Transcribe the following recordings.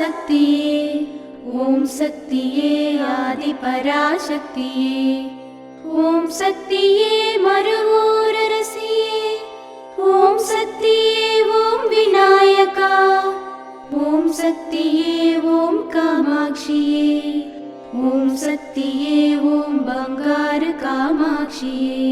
पराशक्तिये ॐ शक्तिये आदिपराशक्तिये ॐ शक्तिये मरुवोररसिये ॐ शक्तिये ॐ विनायका ॐ शक्तिये ॐ कामाक्षिये ॐ शक्तिये ॐ बंगार कामाक्षिये।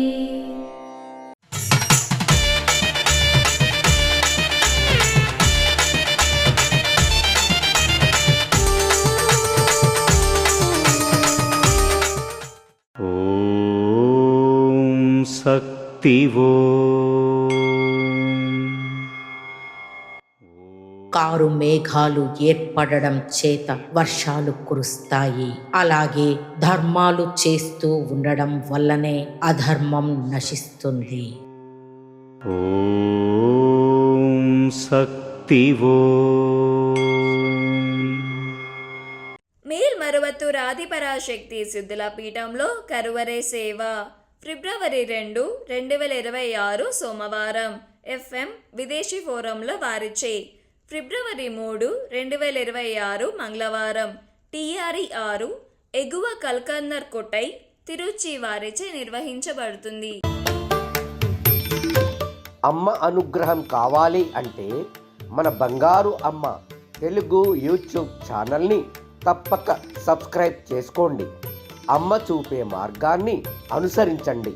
శక్తివో car మేఘాలు ఏర్పడడం చేత వర్షాలు కురుస్తాయి. అలాగే ధర్మాలు చేస్తూ ఉండడం వల్లనే అధర్మం నశిస్తుంది. ఓం శక్తివో మేల్మరువత్తూర్ ఆదిపరాశక్తి సిద్ధుల పీఠంలో కరువరే సేవ ఫిబ్రవరి 2, 2026 సోమవారం FM విదేశీ ఫోరంలో వారిచే. ఫిబ్రవరి 3, 2026 మంగళవారం TRE 6 ఎగువ కల్కన్నర్ కొట్టై తిరుచి వారిచే నిర్వహించబడుతుంది. అమ్మ అనుగ్రహం కావాలి అంటే మన బంగారు అమ్మ తెలుగు యూట్యూబ్ ఛానల్ని తప్పక సబ్స్క్రైబ్ చేసుకోండి. అమ్మ చూపే మార్గాన్ని అనుసరించండి.